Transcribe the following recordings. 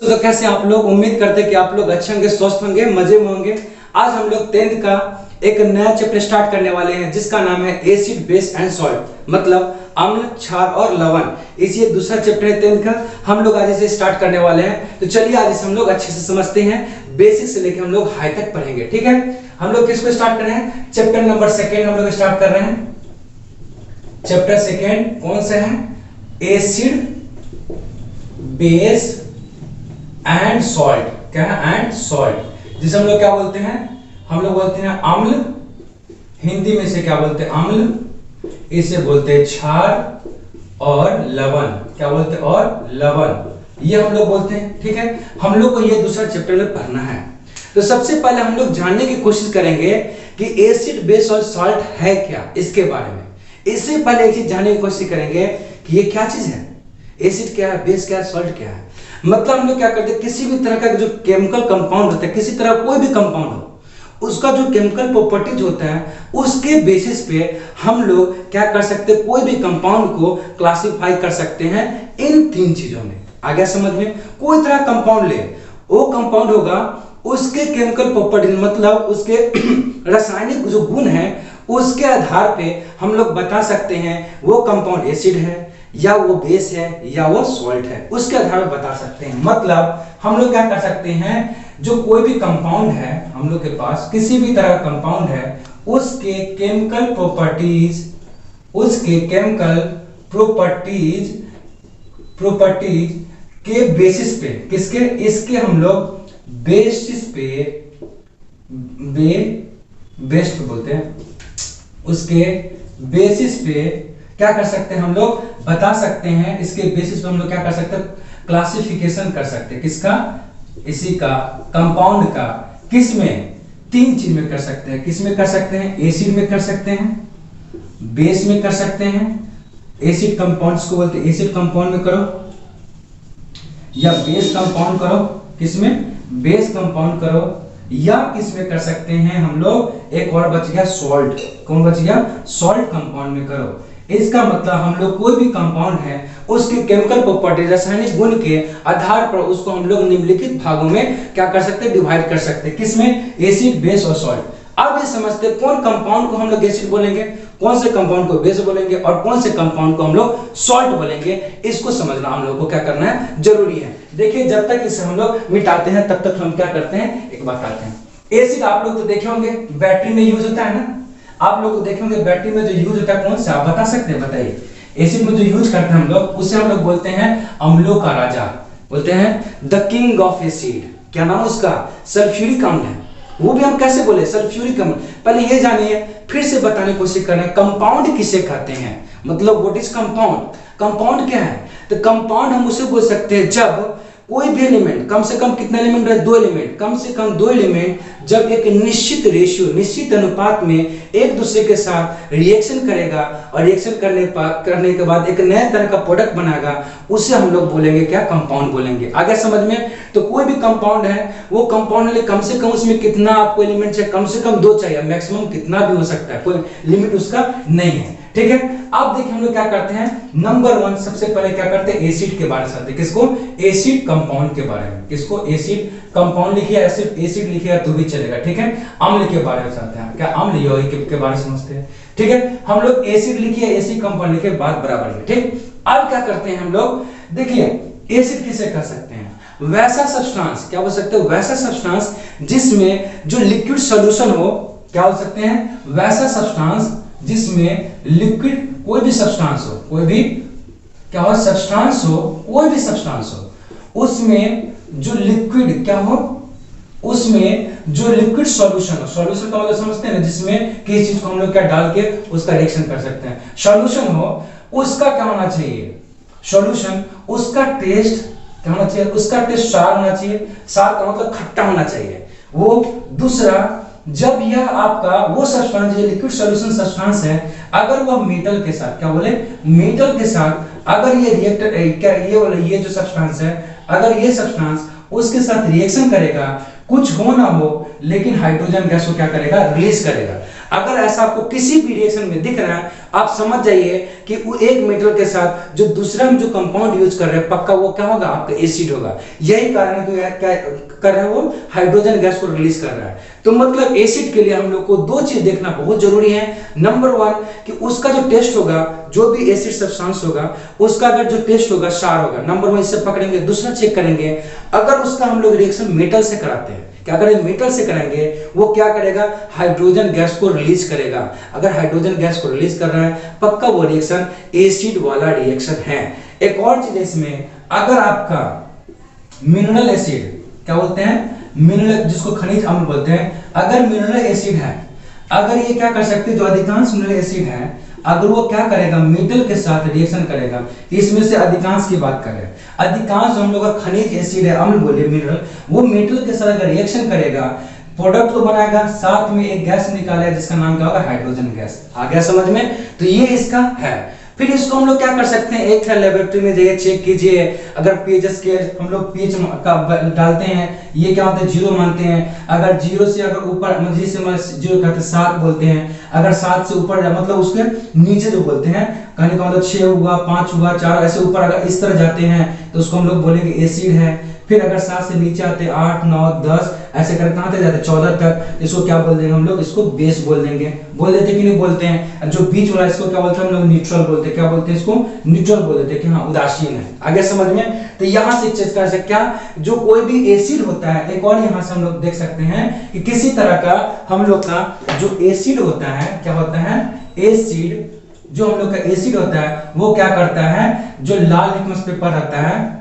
तो कैसे आप लोग उम्मीद करते हैं कि आप लोग अच्छे होंगे, स्वस्थ होंगे, मजे में होंगे। आज हम लोग 10th का एक नया चैप्टर स्टार्ट करने वाले हैं जिसका नाम है एसिड बेस एंड सॉल्ट, मतलब अम्ल, क्षार और लवण। इसी दूसरा चैप्टर है 10th का, हम लोग आज इसे स्टार्ट करने वाले हैं। तो चलिए आज इसे हम लोग अच्छे से समझते हैं, बेसिक से लेकर हम लोग हाई तक पढ़ेंगे। ठीक है, हम लोग किसको स्टार्ट कर रहे हैं? चैप्टर नंबर 2 हम लोग स्टार्ट कर रहे हैं। चैप्टर 2 कौन सा है? Acid base and salt. क्या है? एंड सॉल्ट, जिसे हम लोग क्या बोलते हैं? हम लोग बोलते हैं अम्ल, हिंदी में से क्या बोलते हैं? अम्ल, इसे बोलते हैं क्षार और लवण। क्या बोलते हैं? और लवण, ये हम लोग बोलते हैं। ठीक है, हम लोग को ये दूसरा चैप्टर में पढ़ना है। तो सबसे पहले हम लोग जानने की कोशिश करेंगे कि एसिड बेस और सॉल्ट है क्या, इसके बारे में। इससे पहले एक चीज जानने की कोशिश करेंगे कि ये क्या चीज है, एसिड क्या है, बेस क्या है, सॉल्ट क्या है। मतलब हम लोग क्या करते हैं, किसी भी तरह का जो केमिकल कंपाउंड होता है, किसी तरह कोई भी कंपाउंड हो, उसका जो केमिकल प्रॉपर्टीज होता है उसके बेसिस पे हम लोग क्या कर सकते हैं, कोई भी कंपाउंड को क्लासिफाई कर सकते हैं इन 3 चीजों में। आ गया समझ में? कोई तरह कंपाउंड ले, वो कंपाउंड होगा, उसके केमिकल प्रॉपर्टीज मतलब उसके रासायनिक जो गुण है उसके आधार पे हम लोग बता सकते हैं वो कंपाउंड एसिड है या वो बेस है या वो सॉल्ट है, उसके आधार पर बता सकते हैं। मतलब हम लोग क्या कर सकते हैं, जो कोई भी कंपाउंड है हम लोग के पास, किसी भी तरह का कंपाउंड है, उसके केमिकल प्रॉपर्टीज, उसके केमिकल प्रॉपर्टीज के बेसिस पे, किसके? इसके हम लोग बेसिस पे, बेस पे बोलते हैं, उसके बेसिस पे क्या कर सकते हैं हम लोग? बता सकते हैं। इसके बेसिस पे हम लोग क्या कर सकते हैं? क्लासिफिकेशन कर सकते हैं। किसका? इसी का, कंपाउंड का। किस में? 3 चीज में कर सकते हैं। किस में कर सकते हैं? एसिड में कर सकते हैं, बेस में कर सकते हैं। एसिड कंपाउंड्स को बोलते हैं एसिड कंपाउंड में करो, या बेस कंपाउंड करो। किस में? बेस कंपाउंड करो, या किस में कर सकते हैं हम लोग? एक और बच गया सॉल्ट। कौन बच गया? सॉल्ट कंपाउंड में करो। इसका मतलब हम लोग कोई भी कंपाउंड है उसके केमिकल प्रॉपर्टी, रासायनिक गुण के आधार पर उसको हम लोग निम्नलिखित भागों में क्या कर सकते हैं? डिवाइड कर सकते हैं। किसमें? एसिड, बेस और सॉल्ट। अब ये समझते हैं कौन कंपाउंड को हम लोग एसिड बोलेंगे, कौन से कंपाउंड को बेस बोलेंगे और कौन से कंपाउंड को हम लोग सॉल्ट बोलेंगे। इसको समझना हम लोग को क्या करना है? जरूरी है। देखिए, जब तक इसे हम लोग मिटाते हैं तब तक हम क्या करते हैं, एक बात आते हैं। एसिड आप लोग तो देखे होंगे बैटरी में यूज होता है ना, आप लोग देखे होंगे बैटरी में जो यूज होता है कौन सा, आप बता सकते हैं? बताइए। एसिड में जो यूज करते हैं हम लोग, उसे हम लोग बोलते हैं अम्लों का राजा, बोलते हैं द किंग ऑफ एसिड। क्या नाम उसका? सल्फ्यूरिक अम्ल है। वो भी हम कैसे बोले? सल्फ्यूरिक अम्ल। पहले ये जानिए, फिर से बताने की कोशिश कर रहे हैं कंपाउंड किसे कहते हैं, मतलब व्हाट इज कंपाउंड। कंपाउंड क्या है? तो कंपाउंड हम उसे बोल सकते हैं जब कोई भी एलिमेंट, कम से कम कितने एलिमेंट रहे? 2 एलिमेंट, कम से कम 2 एलिमेंट जब एक निश्चित रेशियो, निश्चित अनुपात में एक दूसरे के साथ रिएक्शन करेगा और रिएक्शन करने के बाद एक नए तरह का प्रोडक्ट बनाएगा, उसे हम लोग बोलेंगे क्या? कंपाउंड बोलेंगे। आगे समझ में? तो कोई भी कंपाउंड है, वो कंपाउंड ले कम से कम उसमें कितना आपको एलिमेंट चाहिए? कम से कम 2 चाहिए, मैक्सिमम कितना भी हो सकता है, कोई लिमिट उसका नहीं है। ठीक है, अब देखिए हम लोग क्या करते हैं। नंबर 1 सबसे पहले क्या करते हैं? एसिड के बारे में समझते हैं। किसको? एसिड कंपाउंड के बारे में। किसको? एसिड कंपाउंड लिखिए, एसिड लिखिएगा तो भी चलेगा। ठीक है, अम्ल के बारे में समझते हैं। क्या? अम्ल यौगिक के बारे में समझते हैं। ठीक है, हम लोग एसिड लिखिए, एसिड कंपाउंड लिखिए, बात बराबर है। ठीक, अब क्या करते हैं हम लोग? देखिए, एसिड किसे कह सकते हैं? वैसा सब्सटेंस, क्या बोल सकते हो? वैसा सब्सटेंस जिसमें जो लिक्विड सॉल्यूशन हो, क्या हो सकते हैं? वैसा सब्सटेंस जिसमें लिक्विड, कोई भी सब्सटेंस हो, कोई भी क्या हो? सब्सटेंस हो, कोई भी सब्सटेंस हो, उसमें जो लिक्विड क्या हो, उसमें जो लिक्विड सॉल्यूशन हो। सॉल्यूशन का मतलब समझते हैं ना, जिसमें किसी चीज को हम लोग क्या डाल के उसका रिएक्शन कर सकते हैं। सॉल्यूशन हो, उसका क्या होना चाहिए? सॉल्यूशन, उसका टेस्ट क्या होना चाहिए? उसका टेस्ट सार होना चाहिए। सार का मतलब खट्टा होना चाहिए। वो दूसरा, जब यह आपका वो सब्सटेंस, ये लिक्विड सॉल्यूशन सब्सटेंस है, अगर वह मेटल के साथ, क्या बोले? मेटल के साथ अगर ये रिएक्टर, क्या ये जो सब्सटेंस है, अगर ये सब्सटेंस उसके साथ रिएक्शन करेगा, कुछ हो ना हो, लेकिन हाइड्रोजन गैस को क्या करेगा? रिलीज करेगा। अगर ऐसा आपको किसी भी रिएक्शन में दिख रहा है, आप समझ जाइए कि वो एक मेटल के साथ जो दूसरा में जो कंपाउंड यूज कर रहे हैं, पक्का वो क्या होगा, आपका एसिड होगा। यही कारण है कि यार क्या कर रहा है, वो हाइड्रोजन गैस को रिलीज कर रहा है। तो मतलब एसिड के लिए हम लोग को दो चीज देखना बहुत जरूरी है। नंबर वन कि उसका जो टेस्ट होगा, जो भी एसिड सब्सटेंस होगा, उसका अगर जो टेस्ट होगा क्षार होगा, नंबर वन इससे पकड़ेंगे। दूसरा चेक करेंगे अगर उसका हम लोग रिएक्शन मेटल से कराते हैं, क्या करें, मेटल से कराएंगे, वो क्या करेगा, हाइड्रोजन गैस को रिलीज करेगा। अगर हाइड्रोजन गैस को रिलीज कर रहा है, पक्का वो रिएक्शन एसिड वाला रिएक्शन है। एक और चीज इसमें, अगर आपका मिनरल एसिड, क्या बोलते हैं, मिनरल, जिसको खनिज अम्ल बोलते हैं, अगर मिनरल एसिड है, अगर ये क्या कर सकते हैं, जो अधिकांश मिनरल एसिड है, अगर वो क्या करेगा, मेटल के साथ रिएक्शन करेगा, इसमें से अधिकांश की बात करें, अधिकांश हम लोग का खनिज एसिड है, अम्ल बोले मिनरल, वो मेटल के साथ अगर रिएक्शन करेगा, प्रोडक्ट तो बनाएगा, साथ में एक गैस निकालेगा जिसका नाम क्या होगा, हाइड्रोजन गैस। आ गया समझ में? तो ये इसका है। फिर इसको हम लोग क्या कर सकते हैं, एक लेबोरेटरी में जाइए, चेक कीजिए। अगर पीएच स्केल हम लोग पीएच का डालते हैं, ये क्या होता है, 0 मानते हैं। अगर 0 से अगर ऊपर, जिसे 0 कहते हैं, 7 बोलते हैं। अगर 7 से ऊपर मतलब उसके नीचे जो बोलते हैं, कहने का मतलब 6 हुआ, 5 हुआ, 4, ऐसे ऊपर अगर इस तरह जाते हैं तो उसको हम लोग बोलेंगे एसिड है। फिर अगर 7 से नीचे आते हैं, 8, 9, 10, ऐसे करके कहां तक जाते हैं, 14 तक, इसको क्या बोल देंगे हम लोग, इसको बेस बोल देंगे। बोल देते कि नहीं बोलते हैं? जो बीच वाला इसको क्या बोलते हैं हम लोग, न्यूट्रल बोलते हैं। क्या बोलते हैं इसको, न्यूट्रल बोल देते हैं कि हाँ उदासीन है। आगे समझ में? तो यहां से चेक कर सकते क्या, जो कोई भी एसिड होता है, एक और यहां से हम लोग देख सकते हैं कि किसी तरह का हम लोग का जो एसिड होता है, क्या होता है, एसिड, जो हम लोग का एसिड होता है, वो क्या करता है, जो लाल लिटमस पेपर रहता है,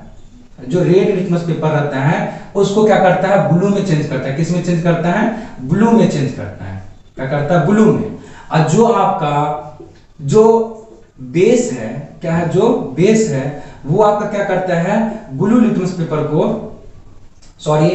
जो रेड लिटमस पेपर रहता है, उसको क्या करता है, ब्लू में चेंज करता है। किस में चेंज करता है, ब्लू में चेंज करता है। क्या करता है, ब्लू में। और जो आपका जो बेस है, क्या है, जो बेस है, वो आपका क्या करता है, ब्लू लिटमस पेपर को, सॉरी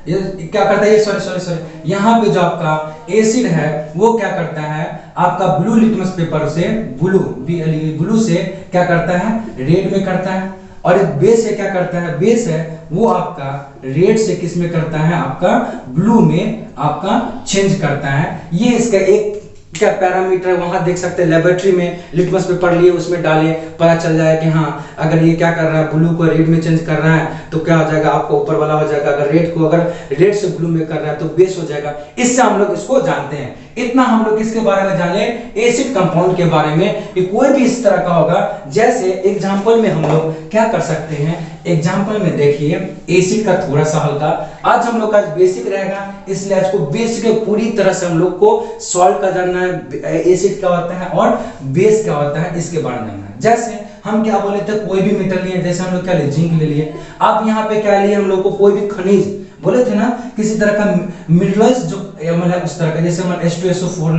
ये क्या करता है, ये सॉरी यहां पे जो आपका एसिड है, वो क्या करता है, आपका ब्लू लिटमस पेपर से, ब्लू से क्या करता है, रेड में करता है। और बेस से क्या करता है, बेस है वो आपका रेड से किस में करता है, आपका ब्लू में आपका चेंज करता है। ये इसका एक क्या पैरामीटर वहां देख सकते हैं, लेबोरेटरी में लिटमस पेपर लिए, उसमें डाले, पता चल जाए कि हाँ अगर ये क्या कर रहा है, ब्लू को रेड में चेंज कर रहा है, तो क्या हो जाएगा, आपको ऊपर वाला हो जाएगा। अगर रेड को अगर रेड से ब्लू में कर रहा है तो बेस हो जाएगा। इससे हम लोग इसको जानते हैं। इतना हम लोग किसके बारे में जान ले, एसिड कंपाउंड के बारे में, कि कोई भी इस तरह का होगा। जैसे एग्जांपल में हम लोग क्या कर सकते हैं, एग्जांपल में देखिए, एसिड का थोड़ा सा हल्का, आज हम लोग का बेसिक रहेगा, इसलिए आज को बेसिक पूरी तरह से हम लोग को सॉल्ट का जानना है, एसिड क्या होता है और बेस क्या होता है, इसके बारे में जानना है। जैसे हम क्या बोले थे, कोई भी मेटल लिए, जैसे हम लोग क्या लिए, जिंक ले लिए। अब यहाँ पे क्या लिए हम लोग को, कोई भी खनिज बोले थे ना, किसी तरह का मिनरल्स जो मतलब उस तरह का, जैसे हम H2SO4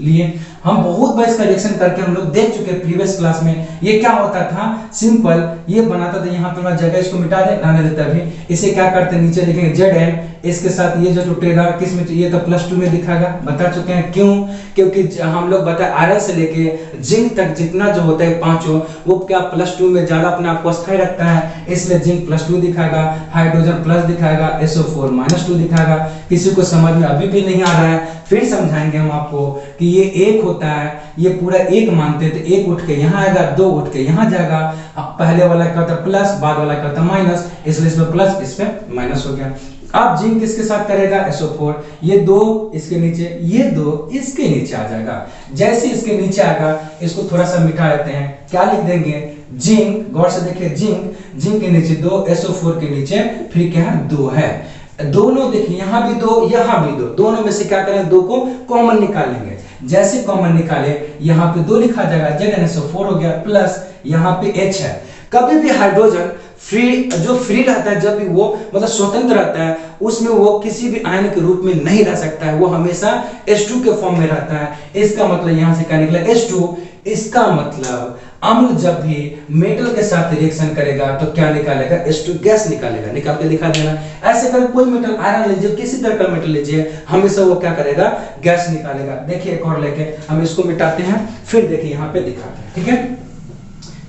लिए हम बहुत बार इसका रिएक्शन करके हम लोग देख चुके हैं प्रीवियस क्लास में। ये क्या होता था, सिंपल ये बनाता था, यहाँ पे जगह इसको मिटा दे, रहने देता अभी। इसे क्या करते हैं, नीचे लिखेंगे Zn, इसके साथ ये जो टूटेगा किस में, ये तो +2 में दिखाएगा। बता चुके हैं क्यों, क्योंकि हम लोग बताए आयरन से लेके जिंक तक जितना जो होता है पांचों, वो क्या +2 में ज्यादा अपने आप को स्थायी रखता है, इसलिए जिंक +2 दिखाएगा, हाइड्रोजन प्लस दिखाएगा, SO4 -2 दिखाएगा। किसी को समझ में अभी भी नहीं आ रहा है, फिर समझाएंगे हम आपको कि ये एक होता है, ये पूरा एक मानते थे, एक उठ के यहाँ आएगा, 2 उठ के यहाँ जाएगा। पहले वाला क्या होता है प्लस, बाद वाला क्या होता है माइनस, इसलिए इसमें प्लस, इसमें माइनस हो गया। अब जिंक किसके साथ करेगा, SO4, ये 2 इसके नीचे, ये 2 इसके नीचे आ जाएगा। जैसे इसके नीचे आएगा, इसको थोड़ा सा मिटा लेते हैं, क्या लिख देंगे, जिंक। गौर से देखिए, जिंक के नीचे 2, SO4 के नीचे फिर क्या है, 2 है। दोनों देखिए, यहाँ भी 2, यहाँ भी 2, दोनों में से क्या करें, 2 को कॉमन निकालेंगे। जैसे कॉमन निकाले, यहाँ पे 2 लिखा जाएगा, ZnSO4 हो गया, प्लस यहाँ पे H है। कभी भी हाइड्रोजन फ्री रहता है, जब भी वो मतलब स्वतंत्र रहता है, उसमें वो किसी भी आयन के रूप में नहीं रह सकता है, वो हमेशा H2 के फॉर्म में रहता है। इसका मतलब यहाँ से क्या निकला, H2। इसका मतलब अम्ल जब भी मेटल के साथ रिएक्शन करेगा तो क्या निकालेगा, H2 गैस निकालेगा। निकाल के दिखा देना। ऐसे कर कोई मेटल, आयरन लीजिए, किसी तरह का मेटल लीजिए, हमेशा वो क्या करेगा, गैस निकालेगा। देखिए एक और लेके हम इसको मिटाते हैं, फिर देखिए यहाँ पे दिखाते हैं, ठीक है।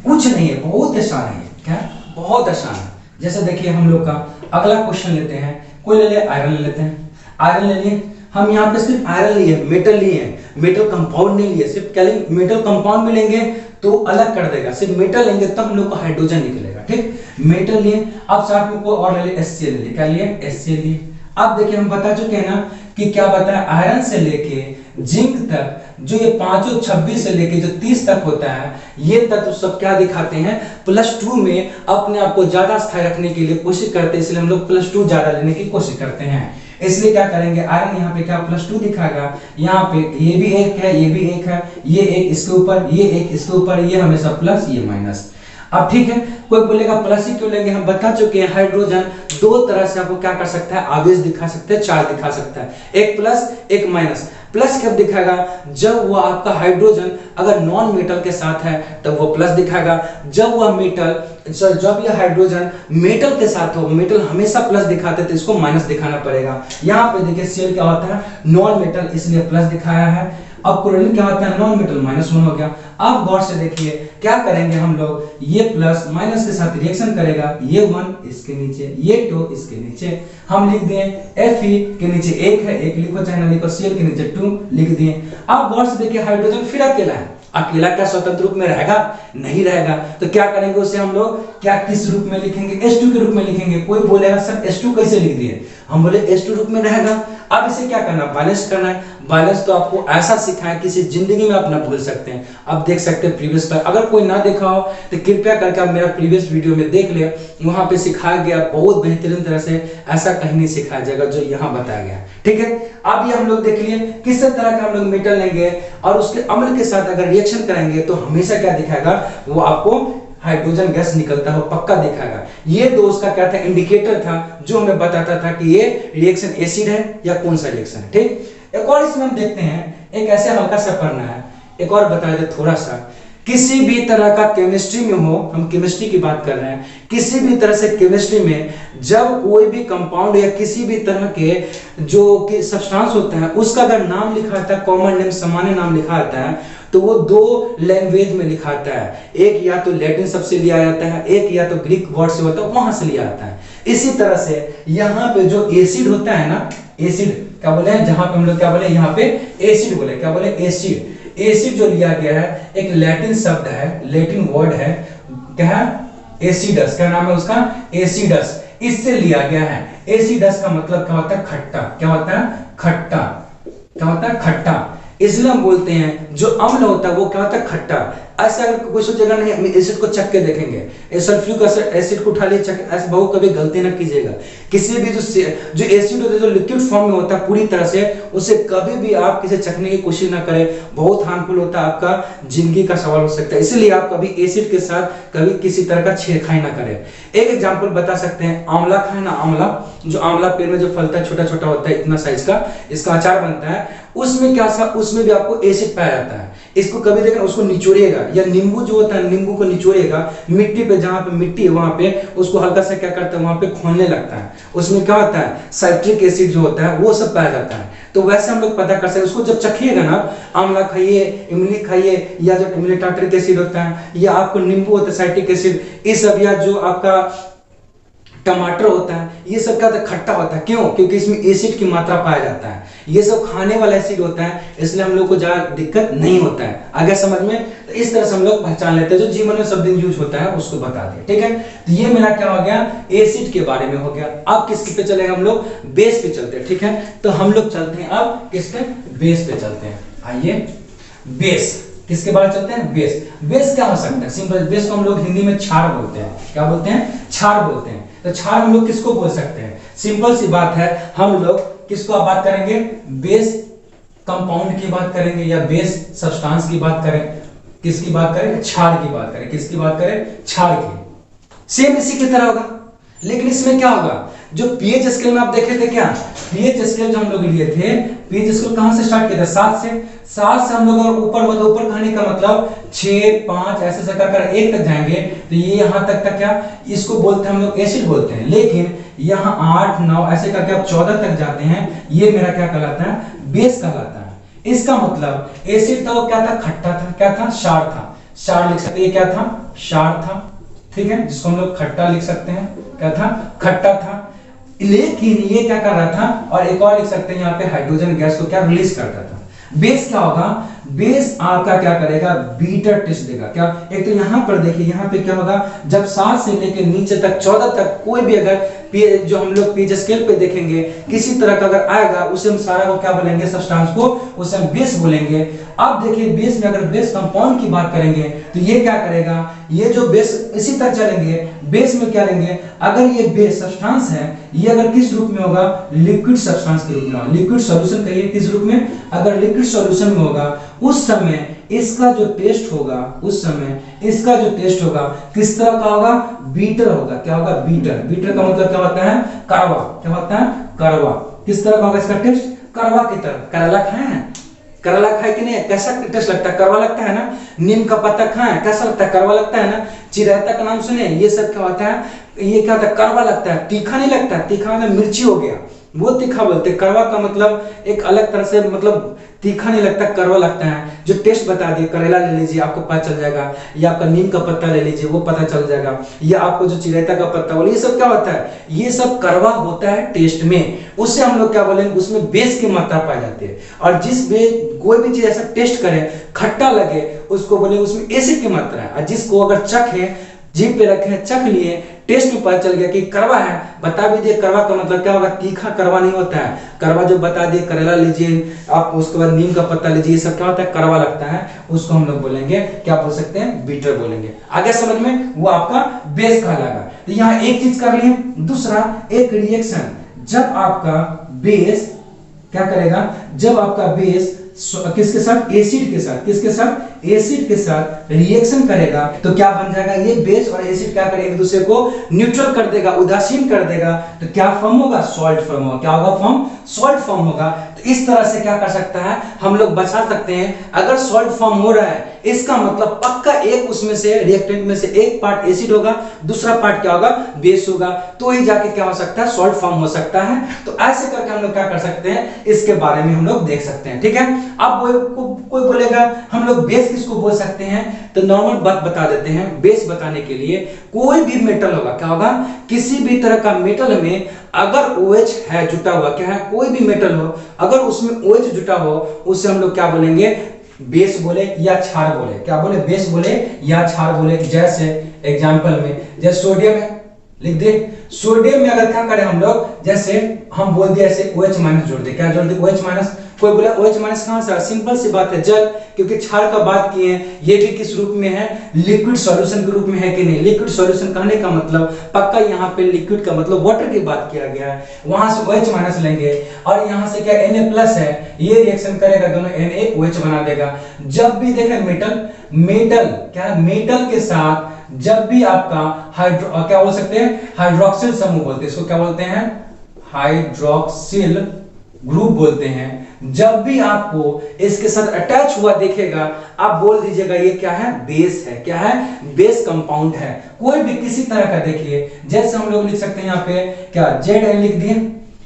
कुछ नहीं है, बहुत आसान है, क्या बहुत आसान है। जैसे देखिए हम लोग का अगला क्वेश्चन लेते हैं, कोई ले ले, आयरन ले लेते हैं। आयरन ले लिए, हम यहाँ पे सिर्फ आयरन लिए, मेटल लिए हैं, मेटल कंपाउंड नहीं लिए। सिर्फ क्या लेंगे, मेटल कंपाउंड भी लेंगे तो अलग कर देगा, सिर्फ मेटल लेंगे तब हम लोग को हाइड्रोजन निकलेगा। ठीक, मेटल लिए। अब साथ में कोई और ले लिए, HCl लिए। क्या लिए, HCl लिए। अब देखिए हम बता चुके हैं ना कि क्या बताया, आयरन से लेके जिंक तक जो ये पांचों 26 से लेके जो 30 तक होता है, ये तत्व सब क्या दिखाते हैं, +2 में अपने आप को ज्यादा स्थायी रखने के लिए कोशिश करते हैं, इसलिए हम लोग +2 ज्यादा लेने की कोशिश करते हैं। इसलिए क्या करेंगे, आयरन यहाँ पे क्या +2 दिखाएगा, यहाँ पे ये भी एक है, ये भी एक है, ये एक इसके ऊपर, ये एक इसके ऊपर, ये हमेशा प्लस, ये माइनस। अब ठीक है, कोई बोलेगा प्लस ही क्यों लेंगे, हम बता चुके हैं हाइड्रोजन दो तरह से आपको क्या कर सकता है, आवेश दिखा सकते हैं, चार्ज दिखा सकता है, एक प्लस एक माइनस। प्लस कब दिखाएगा, जब वो आपका हाइड्रोजन अगर नॉन मेटल के साथ है तब वो प्लस दिखाएगा, जब वह मेटल जब यह हाइड्रोजन मेटल के साथ हो, मेटल हमेशा प्लस दिखाते तो इसको माइनस दिखाना पड़ेगा। यहाँ पे देखिए Cl क्या होता है, नॉन मेटल, इसलिए प्लस दिखाया है। अब क्लोरीन क्या होता है, नॉन मेटल, -1 हो गया। अब गौर से देखिए क्या करेंगे हम लोग, ये प्लस माइनस के साथ रिएक्शन करेगा, ये 1 इसके नीचे, ये 2 इसके नीचे, हम लिख दिए Fe के नीचे 1 है, 1 लिखो चाहे ना लिखो, Cl के नीचे 2 लिख दिए। अब गौर से देखिए हाइड्रोजन फिर अकेला है, अकेला क्या स्वतंत्र रूप में रहेगा, नहीं रहेगा, तो क्या करेंगे उसे हम लोग क्या किस रूप में लिखेंगे, H2 के रूप में लिखेंगे। कोई बोलेगा सर H2 कैसे लिख दिए, हम बोले H2 रूप में रहेगा। अब इसे क्या करना, बैलेंस करना है। बैलेंस तो आपको ऐसा सिखाया कि इसे जिंदगी में आप ना भूल सकते हैं। अब देख सकते हैं प्रीवियस क्लास, अगर कोई ना देखा हो तो कृपया करके आप मेरा प्रीवियस वीडियो में देख ले, वहां पे सिखाया गया बहुत बेहतरीन तरह से, ऐसा कहीं नहीं सिखाया जाएगा जो यहाँ बताया गया। ठीक है, अब ये हम लोग देख लिए किस तरह का हम लोग मेटल लेंगे और उसके अम्ल के साथ अगर रिएक्शन करेंगे तो हमेशा क्या दिखाएगा, वो आपको हाइड्रोजन गैस निकलता हो पक्का दिखाएगा। ये दो उसका क्या था, इंडिकेटर था जो हमें बताता था कि ये रिएक्शन एसिड है या कौन सा रिएक्शन है। ठीक, एक और इसमें हम देखते हैं, एक ऐसे हल्का सा पढ़ना है, एक और बता दे थोड़ा सा, किसी भी तरह का केमिस्ट्री में हो, हम केमिस्ट्री की बात कर रहे हैं, किसी भी तरह से केमिस्ट्री में जब कोई भी कंपाउंड या किसी भी तरह के जो कि सब्सटेंस होता है उसका अगर नाम लिखा आता है, कॉमन नेम सामान्य नाम लिखा आता है, तो वो दो लैंग्वेज में लिखा आता है, एक या तो लैटिन शब्द से लिया जाता है, एक या तो ग्रीक वर्ड से होता है वहां से लिया आता है। इसी तरह से यहाँ पे जो एसिड होता है ना, एसिड क्या बोले हैं, जहां पे हम लोग क्या बोले, यहाँ पे एसिड बोले, क्या बोले, एसिड। एसिड जो लिया गया है एक लैटिन शब्द है, लैटिन वर्ड है, क्या है, एसिडस, क्या नाम है उसका, एसिडस, इससे लिया गया है। एसिडस का मतलब क्या होता है, खट्टा, क्या होता है, खट्टा, क्या होता है, खट्टा। इसलिए हम बोलते हैं जो अम्ल होता है वो क्या होता है, खट्टा। ऐसा अगर कोई जगह नहीं, हम एसिड को चख के देखेंगे, सल्फ्यूरिक एसिड को उठा लिए चख, ऐसे बहुत कभी गलती ना कीजिएगा। किसी भी जो एसिड होता है जो लिक्विड फॉर्म में होता है पूरी तरह से, उसे कभी भी आप किसी चखने की कोशिश ना करें, बहुत हार्मफुल होता है, आपका जिंदगी का सवाल हो सकता है। इसलिए आप कभी एसिड के साथ कभी किसी तरह का छेड़खानी ना करें। एक एग्जाम्पल बता सकते हैं, आंवला खाए ना, आंवला जो आंवला पेड़ में जो फलता है, छोटा छोटा होता है इतना साइज का, इसका अचार बनता है, उसमें क्या सा, उसमें भी आपको एसिड पाया जाता है। इसको कभी देखना, उसको निचोड़िएगा, या नींबू जो होता है नींबू को निचोड़िएगा, मिट्टी पे जहां पे मिट्टी है वहां पे उसको हल्का सा क्या करता है, वहां पे खोलने लगता है, उसमें क्या होता है, साइट्रिक एसिड जो होता है वो सब पाया जाता है। तो वैसे हम लोग पता कर सकते हैं, उसको जब चखिएगा ना, आंवला खाइए, इमली खाइए, या जो इमली टार्टरिक एसिड होता है, या आपको नींबू होता है साइट्रिक एसिड, ये सब, या जो आपका टमाटर होता है, ये सब क्या खट्टा होता है, क्यों, क्योंकि इसमें एसिड की मात्रा पाया जाता है। ये सब खाने वाला एसिड होता है, इसलिए हम लोग को ज्यादा दिक्कत नहीं होता है। आगे समझ में, तो इस तरह से हम लोग पहचान लेते हैं, जो जीवन में सब दिन यूज होता है उसको बता दें। ठीक है, तो ये मेरा क्या हो गया, एसिड के बारे में हो गया। अब किसके पे चलेगा, हम लोग बेस पे चलते हैं। ठीक है, तो हम लोग चलते हैं अब किसके, बेस पे चलते हैं। आइए, बेस किसके बारे में चलते हैं, बेस। बेस क्या हो सकता है, सिंपल, बेस को हम लोग हिंदी में क्षार बोलते हैं। क्या बोलते हैं, क्षार बोलते हैं। तो क्षार हम लोग किसको बोल सकते हैं, सिंपल सी बात है, हम लोग किसको आप बात करेंगे, बेस कंपाउंड की बात करेंगे, या बेस सब्सटेंस की बात करें, किसकी बात करें, क्षार की बात करें, किसकी बात करें, क्षार की। सेम इसी की तरह होगा, लेकिन इसमें क्या होगा, जो पीएच स्केल में आप देखे थे, क्या पीएच स्केल जो हम लोग लिए थे, पीएच स्केल कहां से स्टार्ट किया था, 7 से। 7 से हम लोग और ऊपर, मतलब ऊपर खाने का मतलब 6, 5 ऐसे से कर 1 तक जाएंगे, तो ये यहां तक का क्या, इसको बोलते हैं हम लोग एसिड बोलते हैं। लेकिन यहाँ 8, 9 ऐसे करके आप 14 तक जाते हैं, ये मेरा क्या कहलाता है, बेस कहलाता है। इसका मतलब एसिड था वो क्या था, खट्टा था, क्या था, क्षार था, क्षार लिख सकते, ये क्या था, क्षार था। ठीक है, जिसको हम लोग खट्टा लिख सकते हैं, क्या था, खट्टा था। लेकिन ये क्या कर रहा था, और एक और लिख सकते हैं यहाँ पे, हाइड्रोजन गैस को क्या रिलीज करता था। बेस क्या होगा, बेस आपका क्या करेगा, बीटर टेस्ट देगा। क्या, एक तो यहां पर देखिए, यहां पे क्या होगा, जब 7 से लेकर नीचे तक 14 तक कोई भी अगर जो हम लोग पीएच स्केल पे देखेंगे किसी तरह का अगर आएगा, उसे हम सारा को क्या बोलेंगे, सब्सटेंस को, उसे हम बेस बोलेंगे। अब देखिए बेस में अगर बेस कंपाउंड की बात करेंगे तो ये क्या करेगा, ये जो बेस इसी तरह चलेंगे, बेस में क्या लेंगे, अगर ये बेस सब्सटेंस है, ये अगर किस रूप में होगा, लिक्विड सब्सटेंस के रूप में होगा। लिक्विड सॉल्यूशन कहिए किस रूप में, अगर लिक्विड सॉल्यूशन में होगा, उस समय इसका जो टेस्ट होगा, उस समय इसका जो टेस्ट होगा किस तरह का होगा, बीटर होगा। क्या होगा, बीटर। बीटर का मतलब क्या होता है, कड़वा। क्या होता है, कड़वा। किस तरह का होगा इसका टेस्ट, कड़वा की तरह। करेला खाए हैं, करेला खाए कि नहीं, कैसा टेस्ट लगता है, कड़वा लगता है ना। नीम का पत्ता खाए, कैसा लगता है, कड़वा लगता है ना। चिरैता का नाम सुने, ये सब क्या होता है, ये क्या होता है, कड़वा लगता है, तीखा नहीं लगता है। तीखा मतलब मिर्ची हो गया, वो तीखा बोलते हैं। कड़वा का मतलब एक अलग तरह से, मतलब तीखा नहीं लगता, कड़वा लगता है। जो टेस्ट बता दिए, करेला ले लीजिए आपको पता चल जाएगा, या आपका नीम का पत्ता ले लीजिए वो पता चल जाएगा, या आपको जो चिरैता का पत्ता बोले, ये सब क्या होता है, ये सब कड़वा होता है टेस्ट में। उससे हम लोग क्या बोलेंगे, उसमें बेस की मात्रा पाई जाती है। और जिस कोई भी चीज ऐसा टेस्ट करे खट्टा लगे, उसको बोलेंगे उसमें एसिड की मात्रा है। और जिसको अगर चखे, जीभ पे रखे, चख लिए, टेस्ट में पता चल गया कि कड़वा है, बता भी दिए कड़वा का मतलब क्या होगा, तीखा कड़वा नहीं होता है। कड़वा जो बता दिए, करेला लीजिए आप, उसके बाद नीम का पत्ता लीजिए, ये सब क्या होता है, कड़वा लगता है। उसको हम लोग बोलेंगे, क्या बोल सकते हैं, बीटर बोलेंगे। आगे समझ में, वो आपका बेस कहलाएगा। तो यहाँ एक चीज कर लिए। दूसरा, एक रिएक्शन, जब आपका बेस क्या करेगा, जब आपका बेस किसके साथ, एसिड के साथ, किसके साथ, एसिड के साथ रिएक्शन करेगा, तो क्या बन जाएगा, ये बेस और एसिड क्या करेंगे, एक दूसरे को न्यूट्रल कर देगा, उदासीन कर देगा। तो क्या फॉर्म होगा, सॉल्ट फॉर्म होगा। क्या होगा, फॉर्म, सॉल्ट फॉर्म होगा। तो इस तरह से क्या कर सकता है, हम लोग बता सकते हैं, अगर सॉल्ट फॉर्म हो रहा है, इसका मतलब पक्का एक उसमें से रिएक्टेंट में से एक पार्ट एसिड होगा, दूसरा पार्ट क्या होगा, बेस होगा, तो ही जाके क्या हो सकता है, सॉल्ट फॉर्म हो सकता है। तो ऐसे करके हम लोग क्या कर सकते हैं, इसके बारे में हम लोग देख सकते हैं। ठीक है। अब कोई बोलेगा हम लोग बेस किसको बोल सकते हैं, तो नॉर्मल बात बता देते हैं। बेस बताने के लिए कोई भी मेटल होगा, क्या होगा, किसी भी तरह का मेटल में अगर OH है जुटा हुआ, क्या है, कोई भी मेटल हो अगर उसमें OH जुटा हो, उसे हम लोग क्या बोलेंगे, बेस बोले या क्षार बोले। क्या बोले, बेस बोले या क्षार बोले। जैसे एग्जांपल में, जैसे सोडियम है, लिख दे। सोडियम में अगर क्या करें हम लोग, जैसे हम बोल दिया ऐसे OH माइनस जोड़ दे। क्या जोड़ दे, OH माइनस। कोई बोला OH माइनस कहां से, सिंपल सी बात है, जल। क्योंकि क्षार का बात किए हैं, ये भी किस रूप में है, लिक्विड सॉल्यूशन के रूप में है कि नहीं। लिक्विड सॉल्यूशन कहने का मतलब पक्का यहाँ पे लिक्विड का मतलब वाटर की बात किया गया है। वहां से OH माइनस लेंगे और यहाँ से क्या Na प्लस है, ये रिएक्शन करेगा, दोनों NaOH बना देगा। जब भी देखें मेटल क्या, मेटल के साथ जब भी आपका क्या बोल सकते हैं, हाइड्रोक्सिल समूह बोलते हैं इसको, क्या बोलते हैं, हाइड्रोक्सिल ग्रुप बोलते हैं। जब भी आपको इसके साथ अटैच हुआ देखेगा, आप बोल दीजिएगा ये क्या है, बेस है। क्या है, बेस कंपाउंड है। कोई भी किसी तरह का देखिए, जैसे हम लोग लिख सकते हैं यहाँ पे क्या, Zn लिख दिए,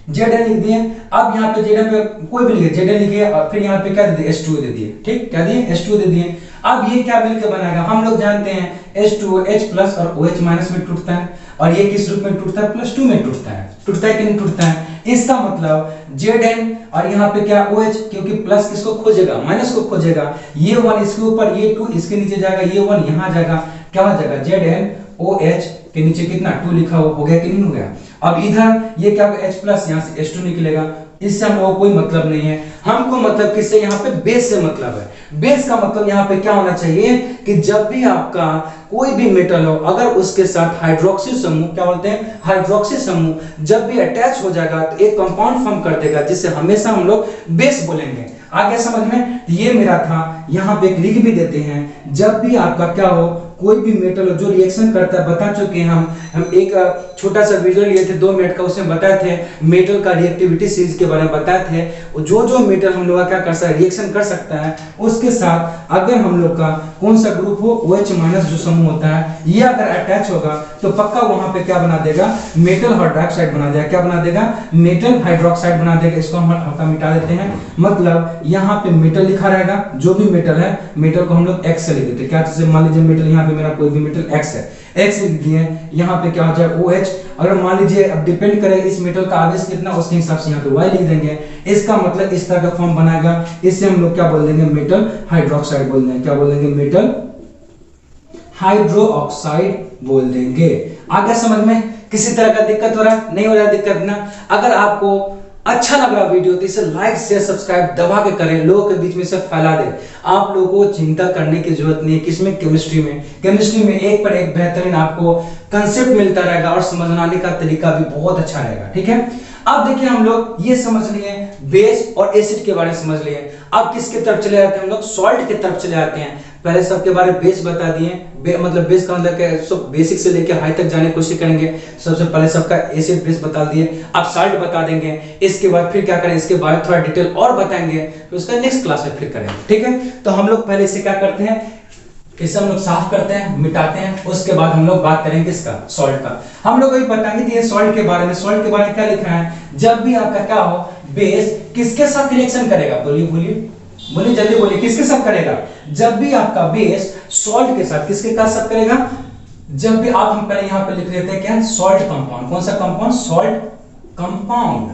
Zn लिख दिए। अब यहाँ पे Zn पे कोई भी लिखे, Zn लिखिए और फिर यहाँ पे क्या दे दिए, H2 दे दिए। ठीक, क्या दिए, H2 दे दिए। अब ये क्या मिलकर बनाएगा, हम लोग जानते हैं H2 H प्लस और OH माइनस में टूटता है, और ये किस रूप में टूटता है, +2 में टूटता है। टूटता है कि नहीं टूटता है। इसका मतलब Zn और यहाँ पे क्या OH, क्योंकि प्लस किसको खोजेगा, माइनस को खोजेगा। ये 1 इसके ऊपर, ये 2 इसके नीचे जाएगा, ये 1 यहाँ जाएगा, क्या हो जाएगा, ZnOH के नीचे कितना 2 लिखा हो गया कि नहीं हो गया। अब इधर ये क्या होगा, H प्लस, यहाँ से H2 निकलेगा। इससे हम लोगों को कोई मतलब नहीं है, हमको मतलब किससे, यहाँ पे बेस से मतलब है। बेस का मतलब यहाँ पे क्या होना चाहिए कि जब भी आपका कोई भी मेटल हो, अगर उसके साथ हाइड्रोक्सिल समूह, क्या बोलते हैं, हाइड्रोक्सिल समूह जब भी अटैच हो जाएगा तो एक कंपाउंड फॉर्म कर देगा, जिससे हमेशा हम लोग बेस बोलेंगे। आगे समझ में, ये मेरा था। यहाँ पे एक लिख भी देते हैं, जब भी आपका क्या हो, कोई भी मेटल हो जो रिएक्शन करता है, बता चुके हैं हम एक छोटा सा वीडियो लिए थे 2 मिनट का, उसमें बताए थे मेटल का रिएक्टिविटी सीरीज के बारे में बताए थे। जो मेटल हम लोग का क्या कर सकता है, रिएक्शन कर सकता है, उसके साथ अगर हम लोग का कौन सा ग्रुप हो, OH माइनस जो समूह होता है, ये अगर अटैच होगा तो पक्का वहां पे क्या बना देगा, मेटल हाइड्रोक्साइड बना देगा। क्या बना देगा, मेटल हाइड्रोक्साइड बना देगा। इसको हम हल्का मिटा देते हैं, मतलब यहाँ पे मेटल लिखा रहेगा, जो भी मेटल है, मेटल को हम लोग X से लिख देते हैं। क्या, जैसे मान लीजिए मेटल यहाँ पे पे मेरा कोई भी मेटल X है, X लिख दिए, यहाँ पे क्या हो जाए OH। अगर मान लीजिए अब डिपेंड करे इस मेटल का आवेश कितना, उसके हिसाब से यहाँ पे Y लिख देंगे। इसका मतलब इस तरह का फॉर्म बनाएगा, इससे हम लोग क्या बोल देंगे, मेटल हाइड्रोक्साइड बोल देंगे। क्या बोल देंगे, मेटल हाइड्रोक्साइड बोल देंगे। आगे समझ में किसी तरह का दिक्कत हो रहा है, नहीं हो रहा है दिक्कत ना। अगर आपको अच्छा लग रहा वीडियो तो इसे लाइक शेयर सब्सक्राइब दबा के करें, लोगों के बीच में से फैला दें। आप लोगों को चिंता करने की जरूरत नहीं है। किसमें, केमिस्ट्री में एक पर एक बेहतरीन आपको कंसेप्ट मिलता रहेगा और समझाने का तरीका भी बहुत अच्छा रहेगा, ठीक है। अब देखिए हम लोग ये समझ लिए बेस और एसिड के बारे में समझ लिए। अब किसके तरफ चले जाते हैं हम लोग, सॉल्ट के तरफ चले जाते हैं। पहले सबके बारे में बेस बता दिए, मतलब बेस का मतलब क्या है, सब बेसिक से लेकर हाई तक जाने की कोशिश करेंगे। सबसे पहले सबका एसिड बेस बता दिए, अब साल्ट बता देंगे। इसके बाद फिर क्या करें, इसके बाद थोड़ा डिटेल और बताएंगे, फिर उसका नेक्स्ट क्लास में फिर करेंगे, ठीक है। तो हम लोग पहले इसे क्या करते हैं, इसे हम लोग साफ करते हैं, मिटाते हैं। उसके बाद हम लोग बात करेंगे किसका, सॉल्ट का। हम लोग अभी बताएंगे कि ये सॉल्ट के बारे में, सॉल्ट के बारे में क्या लिखा है, जब भी आपका क्या हो, बेस किसके साथ रिएक्शन करेगा, बोलिए बोलिए बोलिए जल्दी बोलिए, किसके साथ करेगा, जब भी आपका बेस सॉल्ट के साथ, किसके साथ करेगा, जब भी आप, हम पहले यहां पे लिख लेते हैं क्या, सॉल्ट कंपाउंड। कौन सा compound, salt compound,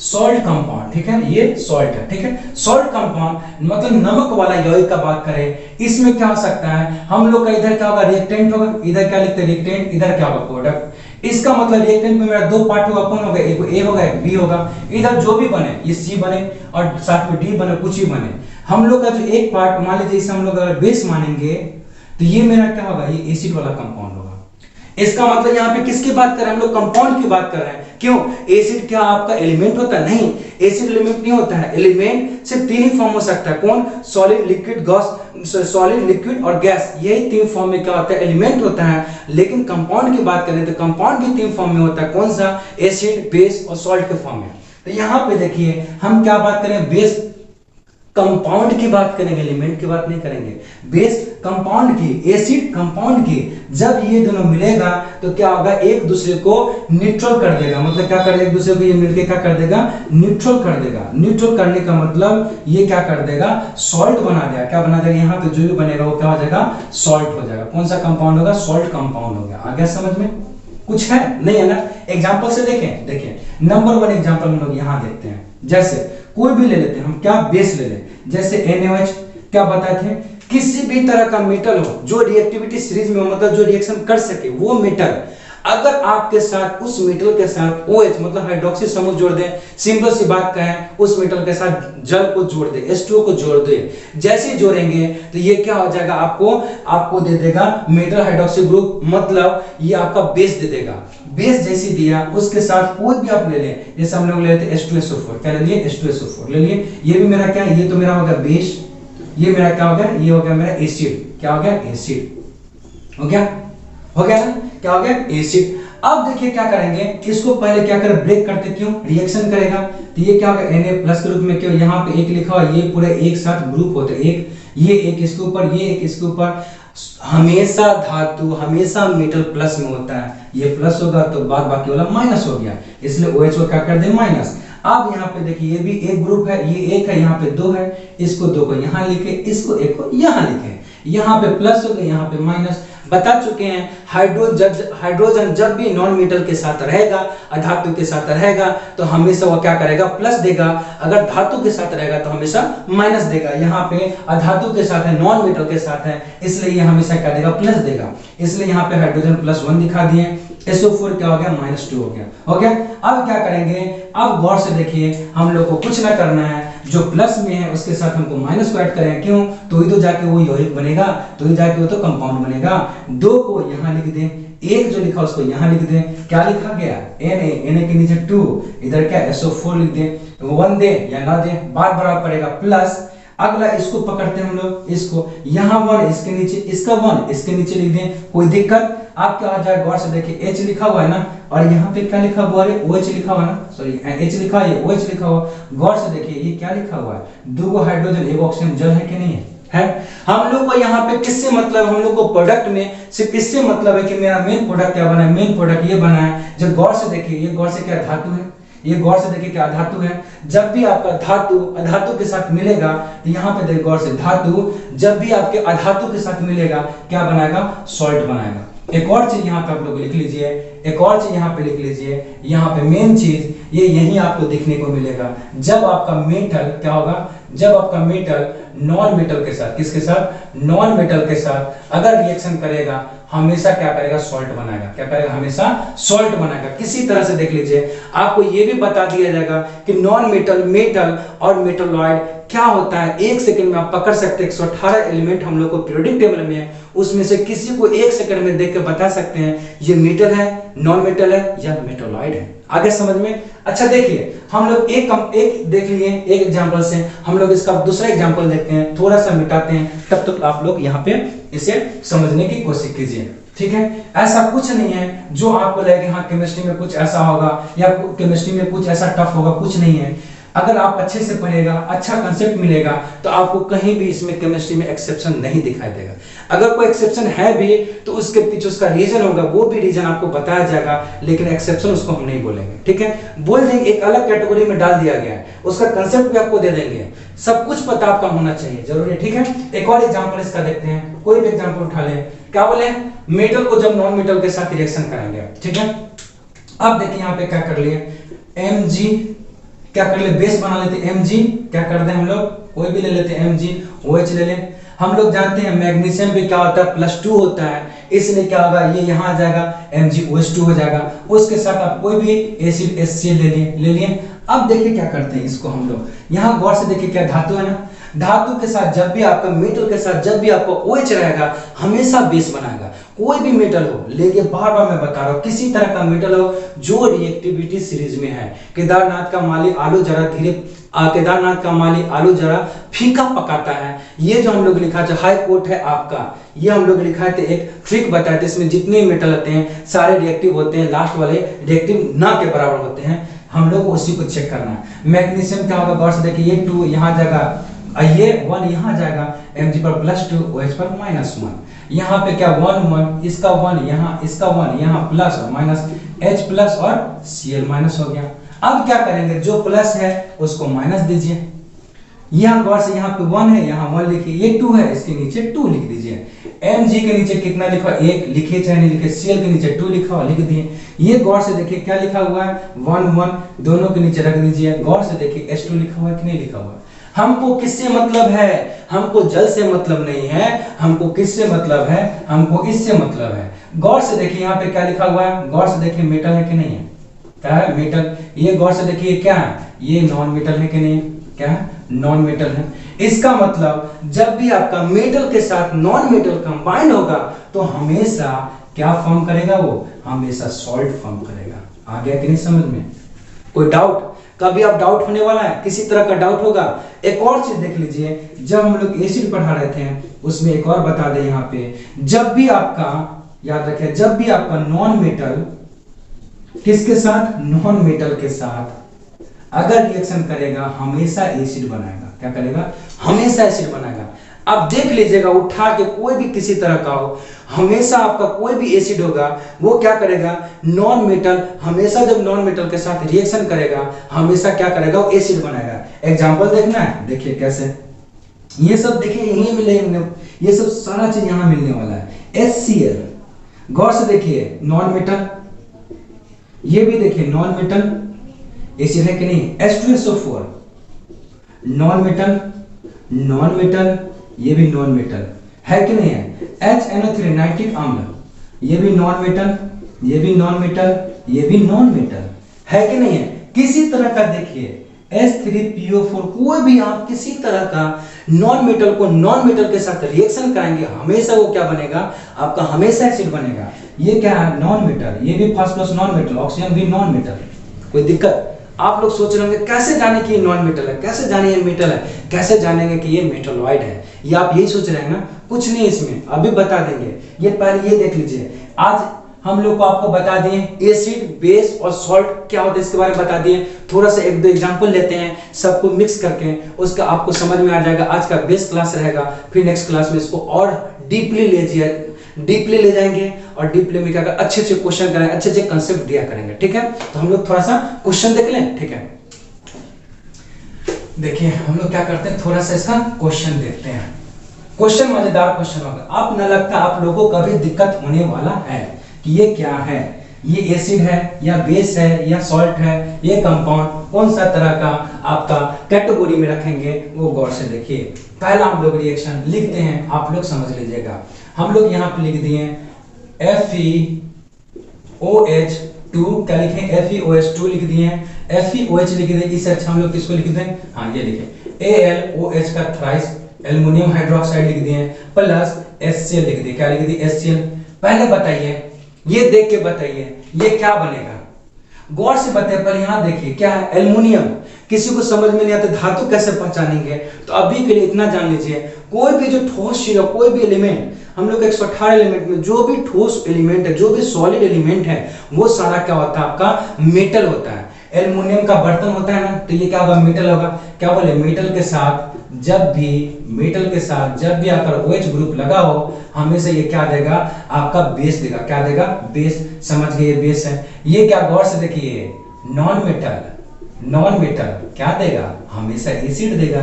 salt compound, ठीक है, ये सॉल्ट है, ठीक है। सॉल्ट कंपाउंड मतलब नमक वाला यौगिक का बात करें, इसमें क्या हो सकता है, हम लोग का इधर क्या होगा, रिएक्टेंट होगा, इधर क्या लिखते हैं, रिएक्टेंट, इधर क्या होगा, प्रोडक्ट। इसका मतलब रिएक्टेंट में मेरा दो पार्ट होगा, कौन होगा, एक ए होगा एक बी होगा। इधर जो भी बने, ये सी बने और साथ में डी बने, कुछ ही बने, हम लोग का जो एक पार्ट, मान लीजिए इसे हम लोग अगर बेस मानेंगे तो ये मेरा क्या होगा, ये एसिड वाला कंपाउंड होगा। इसका मतलब यहाँ पे किसकी बात कर रहे हैं हम लोग, कंपाउंड की बात कर रहे हैं। क्यों, एसिड क्या आपका एलिमेंट होता है, नहीं, एसिड एलिमेंट नहीं होता है। एलिमेंट सिर्फ तीन ही फॉर्म हो सकता है, कौन, solid, liquid, gas, solid, liquid और गैस, यही तीन फॉर्म में क्या होता है, एलिमेंट होता है। लेकिन कंपाउंड की बात करें तो कंपाउंड भी तीन फॉर्म में होता है, कौन सा, एसिड, बेस और सॉल्ट के फॉर्म में। तो यहाँ पे देखिए हम क्या बात करें, बेस कंपाउंड की बात करेंगे, एलिमेंट की बात नहीं करेंगे। बेस कंपाउंड की, एसिड कंपाउंड की, जब ये दोनों मिलेगा तो क्या होगा, एक दूसरे को न्यूट्रल कर देगा। मतलब क्या करेगा, एक दूसरे को ये मिलके क्या कर देगा, न्यूट्रल कर देगा। न्यूट्रल करने का मतलब ये क्या कर देगा, सॉल्ट बना देगा। क्या बना देगा, यहाँ पे जो भी बनेगा वो क्या हो जाएगा, सॉल्ट हो जाएगा। कौन सा कंपाउंड होगा, सॉल्ट कंपाउंड हो गया। आ गया समझ में, कुछ है नहीं है ना। एग्जाम्पल से देखें, देखिए नंबर 1 एग्जाम्पल हम लोग यहाँ देखते हैं। जैसे कोई भी ले लेते हैं हम, क्या बेस ले लें, जैसे NaOH, क्या बताए थे, किसी भी तरह का मेटल हो जो रिएक्टिविटी सीरीज में हो, मतलब जो रिएक्शन कर सके, वो मेटल अगर आपके साथ, उस मेटल के साथ OH मतलब हाइड्रोक्सी समूह जोड़ दें, सिंपल सी बात कहें, उस मेटल के साथ जल को जोड़ दे, H2O को जोड़ दे, जैसे जोड़ेंगे तो ये क्या हो जाएगा, आपको दे देगा मेटल हाइड्रोक्सी ग्रुप, मतलब ये आपका बेस दे देगा। बेस जैसे दिया उसके साथ कोई भी आप ले लें, जैसे हम लोग लेते हैं H2SO4, क्या ले लिए, H2SO4 ले लिए। ये भी मेरा क्या है, ये तो मेरा हो गया बेस, ये मेरा क्या हो गया, ये हो गया मेरा एसिड। क्या हो गया, एसिड हो गया, हो गया ना, क्या हो गया, एसिड। अब देखिए क्या करेंगे, इसको पहले क्या करें, ब्रेक करते, क्यों, रिएक्शन करेगा तो ये क्या होगा, Na+ के रूप में, क्यों, यहाँ पे एक लिखा हुआ, ये पूरे एक साथ ग्रुप होते हैं, एक ये एक इसके ऊपर, ये एक इसके ऊपर। हमेशा धातु, हमेशा मेटल प्लस में होता है, ये प्लस होगा तो बाद बाकी वाला माइनस हो गया, इसलिए OH को क्या कर दे, माइनस। अब यहाँ पे देखिए ये भी एक ग्रुप है, ये एक है, यहाँ पे दो है, इसको दो को यहाँ लिखे, इसको एक को यहाँ लिखे, यहाँ पे प्लस हो गया, यहाँ पे माइनस। बता चुके हैं हाइड्रोजन जब भी नॉन मेटल के साथ रहेगा, अधातु के साथ रहेगा तो हमेशा वो क्या करेगा, प्लस देगा। अगर धातु के साथ रहेगा तो हमेशा माइनस देगा। यहाँ पे अधातु के साथ है, नॉन मेटल के साथ है, इसलिए ये हमेशा क्या देगा, प्लस देगा। इसलिए यहाँ पे हाइड्रोजन +1 दिखा दिए, SO4 क्या हो गया, -2 हो गया, हो गया। अब क्या करेंगे, अब गौर से देखिए, हम लोग को कुछ ना करना है, जो प्लस में है उसके साथ हमको माइनस को ऐड करें, क्यों, तो ही तो जाके वो यौगिक बनेगा, तो ही जाके वो तो कंपाउंड बनेगा। 2 को यहाँ लिख दें, एक जो लिखा उसको यहाँ लिख दें, क्या लिखा गया, Na के नीचे 2, इधर क्या SO4 लिख दें, 1 दे या ना दे, बात बराबर पड़ेगा, प्लस। अगला इसको पकड़ते हैं हम लोग, इसको यहाँ 1, इसके नीचे इसका 1, इसके नीचे लिख दें, कोई दिक्कत। आप क्या आ जाए, गौर से देखिए, H लिखा हुआ है ना, और यहाँ पे क्या लिखा हुआ है, OH लिखा हुआ है ना, सॉरी H लिखा है, OH लिखा हुआ। गौर से देखिए ये क्या लिखा हुआ है, 2 हाइड्रोजन, 1 ऑक्सीजन, जल है कि नहीं है। हम लोग को यहाँ पे किससे मतलब, हम लोग को प्रोडक्ट में सिर्फ इससे मतलब है कि मेरा मेन प्रोडक्ट क्या बना है, मेन प्रोडक्ट ये बना है। जब गौर से देखिए, ये गौर से क्या धातु है, ये गौर से देखिए क्या धातु है। जब भी आपका धातु अधातु के साथ मिलेगा तो यहाँ पे देखिए गौर से, धातु जब भी आपके अधातु के साथ मिलेगा क्या बनाएगा, सॉल्ट बनाएगा। एक और चीज यहाँ पे आप लोग लिख लीजिए, एक और चीज यहाँ पे लिख लीजिए, यहाँ पे मेन चीज ये यही आपको देखने को मिलेगा। जब आपका मेटल क्या होगा, जब आपका मेटल नॉन मेटल के साथ, किसके साथ, नॉन मेटल के साथ अगर रिएक्शन करेगा हमेशा क्या करेगा, सॉल्ट बनाएगा। क्या करेगा, हमेशा सॉल्ट बनाएगा। किसी तरह से देख लीजिए, आपको ये भी बता दिया जाएगा कि नॉन मेटल, मेटल और मेटलॉइड क्या होता है। एक सेकंड में आप पकड़ सकते हैं। 118 एलिमेंट हम लोग को पीरियोडिक टेबल में है, उसमें से किसी को एक सेकंड में देख के बता सकते हैं ये मेटल है, नॉन मेटल है या मेटलॉइड है। आगे समझ में? अच्छा देखिए, हम लोग एक देख लिए एक एग्जांपल से, हम लोग इसका दूसरा एग्जांपल देखते हैं, थोड़ा सा मिटाते हैं, तब तक आप लोग यहाँ पे इसे समझने की कोशिश कीजिए। ठीक है, ऐसा कुछ नहीं है जो आपको लगे हाँ केमिस्ट्री में कुछ ऐसा होगा या केमिस्ट्री में कुछ ऐसा टफ होगा, कुछ नहीं है। अगर आप अच्छे से पढ़ेगा, अच्छा कंसेप्ट मिलेगा तो आपको कहीं भी इसमें केमिस्ट्री में एक्सेप्शन नहीं दिखाई देगा। अगर कोई एक्सेप्शन है भी तो उसके पीछे उसका रीजन होगा, वो भी रीजन आपको बताया जाएगा, लेकिन एक्सेप्शन उसको हम नहीं बोलेंगे। ठीक है, बोल देंगे एक अलग कैटेगरी में डाल दिया गया है, उसका कंसेप्ट भी आपको दे देंगे। सब कुछ पता आपका होना चाहिए, जरूरी है। ठीक है, एक और एग्जांपल इसका देखते हैं, कोई भी एग्जांपल उठा लें। क्या बोले, मेटल को जब नॉन मेटल के साथ रिएक्शन करेंगे। ठीक है, अब देखिए यहाँ पे क्या कर लिए, Mg क्या कर ले, बेस बना लेते हैं Mg। क्या कर दें हम लोग, कोई भी ले लेते हैं MgOH ले लें। हम लोग जानते हैं मैग्नीशियम भी क्या होता है, +2 होता है, इसलिए क्या होगा, ये यहाँ आ जाएगा MgOH2 हो जाएगा। उसके साथ आप कोई भी एसिड HCl ले लिए। अब देखिए क्या करते हैं इसको हम लोग, यहाँ गौर से देखिए क्या धातु है ना, धातु के साथ जब भी आपका मेटल के साथ जब भी आपका OH रहेगा हमेशा बेस बनाएगा। कोई भी मेटल हो, लेकिन बार बार मैं बता रहा हूँ, किसी तरह का मेटल हो जो रिएक्टिविटी सीरीज में है। केदारनाथ का माली आलू जरा केदारनाथ का माली आलू जरा फीका पकाता है, ये जो हम लोग लिखा था हाई कोर्ट है आपका, ये हम लोग लिखा थे, एक ट्रिक बताया था, इसमें जितने मेटल होते हैं सारे रिएक्टिव होते हैं, लास्ट वाले रिएक्टिव ना के बराबर होते हैं। हम लोग को उसी को चेक करना है। मैग्नीशियम क्या होगा, गौर से देखिए, ये 2 यहाँ जाएगा, ये 1 यहाँ जाएगा, Mg पर +2 OH पर -1। यहाँ पे क्या 1 1, इसका 1 यहाँ, इसका 1 यहाँ, प्लस और माइनस, H प्लस और Cl माइनस हो गया। अब क्या करेंगे, जो प्लस है उसको माइनस दीजिए। यहाँ गौर से, यहाँ पे 1 है, यहाँ 1 लिखिए, ये 2 है, इसके नीचे 2 लिख दीजिए। Mg के नीचे कितना लिखा, 1 लिखिए चाहे नहीं लिखे, Cl के नीचे 2 लिखा और लिख दिए। ये गौर से देखिए क्या लिखा हुआ है, 1 1, दोनों के नीचे रख दीजिए। गौर से देखिए H2 लिखा हुआ है कि नहीं लिखा हुआ है। हमको किससे मतलब है, हमको जल से मतलब नहीं है, हमको किससे मतलब है, हमको इससे मतलब है। गौर से देखिए यहाँ पे क्या लिखा हुआ है, गौर से देखिए मेटल है कि नहीं है, क्या है, मेटल। ये गौर से देखिए क्या है, ये नॉन मेटल है कि नहीं, क्या है, नॉन मेटल है। इसका मतलब जब भी आपका मेटल के साथ नॉन मेटल कंबाइंड होगा तो हमेशा क्या फॉर्म करेगा, वो हमेशा सॉल्ट फॉर्म करेगा। आ गया कि नहीं समझ में? कोई डाउट, कभी आप डाउट होने वाला है, किसी तरह का डाउट होगा। एक और चीज देख लीजिए, जब हम लोग एसिड पढ़ा रहे थे उसमें एक और बता दें यहाँ पे, जब भी आपका, याद रखें, जब भी आपका नॉन मेटल किसके साथ, नॉन मेटल के साथ अगर रिएक्शन करेगा हमेशा एसिड बनाएगा। क्या करेगा, हमेशा एसिड बनाएगा। अब देख लीजिएगा, उठा के कोई भी किसी तरह का हो, हमेशा आपका कोई भी एसिड होगा वो क्या करेगा, नॉन मेटल, हमेशा जब नॉन मेटल के साथ रिएक्शन करेगा हमेशा क्या करेगा, वो एसिड बनाएगा। एग्जांपल देखना है, देखिए कैसे, ये सब देखिए यही मिलेगा, ये सब सारा चीज यहां मिलने वाला है। HCl गौर से देखिए नॉन मेटल, ये भी देखिए नॉन मेटल, एसिड है कि नहीं। H2SO4 non metal, non metal, ये भी नॉन मेटल है कि नहीं है। HNO3 नाइट्रिक अम्ल, ये भी नॉन मेटल, ये भी नॉन मेटल, ये भी नॉन मेटल है कि नहीं है। किसी तरह का देखिए H3PO4, कोई भी आप किसी तरह का नॉन मेटल को नॉन मेटल के साथ रिएक्शन कराएंगे हमेशा वो क्या बनेगा, आपका हमेशा एसिड बनेगा। ये क्या है, नॉन मेटल, ये भी फॉस्फोरस नॉन मेटल, ऑक्सीजन भी नॉन मेटल। कोई दिक्कत? आप लोग सोच रहे होंगे कैसे जाने कि ये नॉन मेटल है, कैसे जाने ये मेटल है, कैसे जानेंगे कि ये मेटलॉइड है, ये आप यही सोच रहे हैं ना। कुछ नहीं इसमें, अभी बता देंगे। ये पहले ये देख लीजिए, आज हम लोग को आपको बता दिए एसिड, बेस और सॉल्ट क्या होता है इसके बारे में बता दिए। थोड़ा सा एक दो एग्जांपल लेते हैं, सबको मिक्स करके उसका आपको समझ में आ जाएगा। आज का बेस क्लास रहेगा, फिर नेक्स्ट क्लास में इसको और डीपली डीपली ले जाएंगे और डीपली में क्या अच्छे अच्छे क्वेश्चन करेंगे, अच्छे अच्छे कंसेप्ट दिया करेंगे। ठीक है, तो हम लोग थोड़ा सा क्वेश्चन देख लें। ठीक है, देखिए हम लोग क्या करते हैं, थोड़ा सा इसका क्वेश्चन देखते हैं। क्वेश्चन मजेदार क्वेश्चन होगा, आप न लगता आप लोगों को कभी दिक्कत होने वाला है कि ये क्या है, ये एसिड है या बेस है या सॉल्ट है, ये कंपाउंड कौन सा तरह का आपका कैटेगरी में रखेंगे, वो गौर से देखिए। पहला हम लोग रिएक्शन लिखते हैं, आप लोग समझ लीजिएगा। हम लोग यहाँ पे लिख दिए FeOH2, क्या लिखे FeOH2 लिख दिए, FeOH लिख दिए। इससे अच्छा हम लोग किसको लिख दें, हाँ ये लिखे AlOH का थ्राइस एल्युमिनियम हाइड्रोक्साइड लिख दिए प्लस HCl लिख दिए। क्या लिख दिए HCl। पहले बताइए, ये देख के बताइए ये क्या बनेगा, गौर से बताइए। पहले यहाँ देखिए क्या है, एल्युमिनियम। किसी को समझ में नहीं आता धातु कैसे पहचानेंगे, तो अभी के लिए इतना जान लीजिए, कोई भी जो ठोस चीज है, कोई भी एलिमेंट, हम लोग 118 एलिमेंट में जो भी ठोस एलिमेंट है, जो भी सॉलिड एलिमेंट है, वो सारा क्या होता है आपका मेटल होता है। एल्युमिनियम का बर्तन होता है ना, तो ये क्या होगा, मेटल होगा। क्या बोले, मेटल के साथ जब भी आकर OH ग्रुप लगा हो, हमेशा ये क्या देगा, आपका बेस देगा। क्या देगा, बेस। समझ गए, ये बेस है। ये क्या, गौर से देखिए, नॉन मेटल क्या देगा, हमेशा एसिड देगा।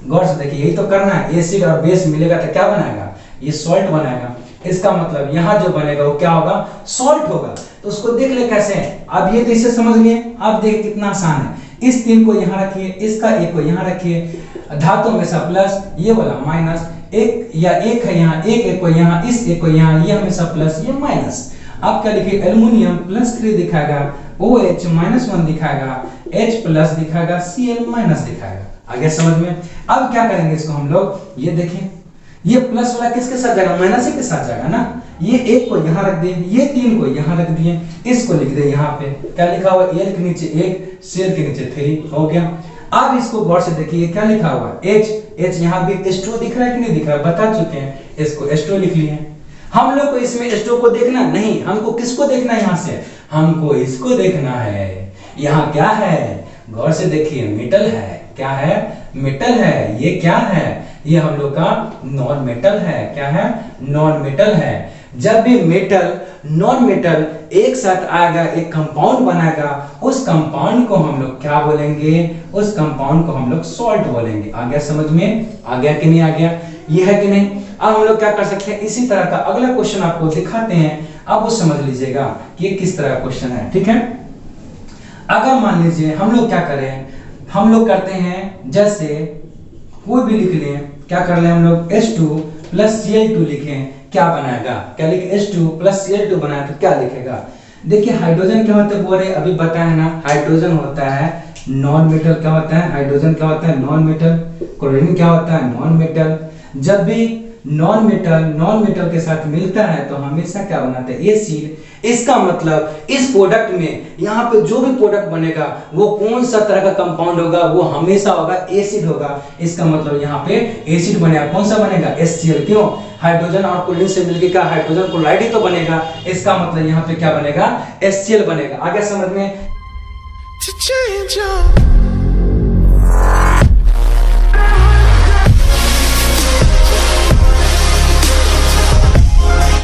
गौर से देखिए, यही तो करना है, एसिड और बेस मिलेगा तो क्या बनाएगा, ये सॉल्ट बनाएगा। इसका मतलब यहाँ जो बनेगा वो क्या होगा, सॉल्ट होगा। तो उसको देख ले कैसे, अब ये कैसे समझ लिए, अब देखिए कितना आसान है। इस 3 को यहाँ रखिए, इसका 1 को यहाँ रखिए, धातु में से प्लस, ये वाला माइनस, एक या एक है यहाँ, एक को यहाँ, इस एक को यहाँ, ये हमेशा प्लस, ये माइनस। आप क्या लिखिए, एल्युमिनियम +3 दिखाएगा, OH -1 दिखाएगा, H प्लस दिखाएगा, Cl माइनस दिखाएगा। आगे समझ में। अब क्या करेंगे इसको हम लोग, ये देखिए, ये प्लस वाला किसके साथ जाएगा, माइनस के साथ जाएगा ना। ये 1 को यहाँ रख दिए, ये 3 को यहाँ रख दिए, इसको लिख दे यहाँ पे। क्या लिखा हुआ, L के नीचे 1, Cl के नीचे 3 हो गया। अब इसको गौर से देखिए, क्या लिखा हुआ, H यहाँ भी H2 दिख रहा है कि नहीं दिख रहा है, बता चुके हैं, इसको H2 लिख लिए। हम लोग को इसमें H2 को देखना नहीं, हमको किसको देखना है, यहाँ से हमको इसको देखना है। यहाँ क्या है, गौर से देखिए, मेटल है। क्या है, मेटल है। ये क्या है, ये हम लोग का नॉन मेटल है। क्या है, नॉन मेटल है। जब भी मेटल नॉन मेटल एक साथ आएगा, एक कंपाउंड बनाएगा, उस कंपाउंड को हम लोग क्या बोलेंगे, उस कंपाउंड को हम लोग सॉल्ट बोलेंगे। आ गया समझ में, आ गया कि नहीं आ गया, ये है कि नहीं। अब हम लोग क्या कर सकते हैं, इसी तरह का अगला क्वेश्चन आपको दिखाते हैं, अब वो समझ लीजिएगा कि ये किस तरह का क्वेश्चन है। ठीक है, अगर मान लीजिए हम लोग क्या करें, हम लोग करते हैं जैसे कोई भी लिख लें, क्या कर लें हम लोग, H2 + Cl2 लिखें, क्या बनाएगा, क्या लिखे, H2 + Cl2 बनाया तो क्या लिखेगा। देखिए हाइड्रोजन क्या होता है, बोले अभी बताया ना, हाइड्रोजन होता है नॉन मेटल। क्या होता है, हाइड्रोजन क्या होता है, नॉन मेटल। क्लोरीन क्या होता है, नॉन मेटल। जब भी नॉन मेटल के साथ मिलता है तो हमेशा क्या बनाते हैं, एसिड। इसका मतलब इस प्रोडक्ट में यहाँ पे जो भी प्रोडक्ट बनेगा वो कौन सा तरह का कंपाउंड होगा, वो हमेशा होगा एसिड होगा। इसका मतलब यहाँ पे एसिड बनेगा, कौन सा बनेगा, HCl। क्यों, हाइड्रोजन और क्लोरीन से मिलकर क्या हाइड्रोजन क्लोराइड ही तो बनेगा। इसका मतलब यहाँ पे क्या बनेगा, HCl बनेगा। आगे समझ में।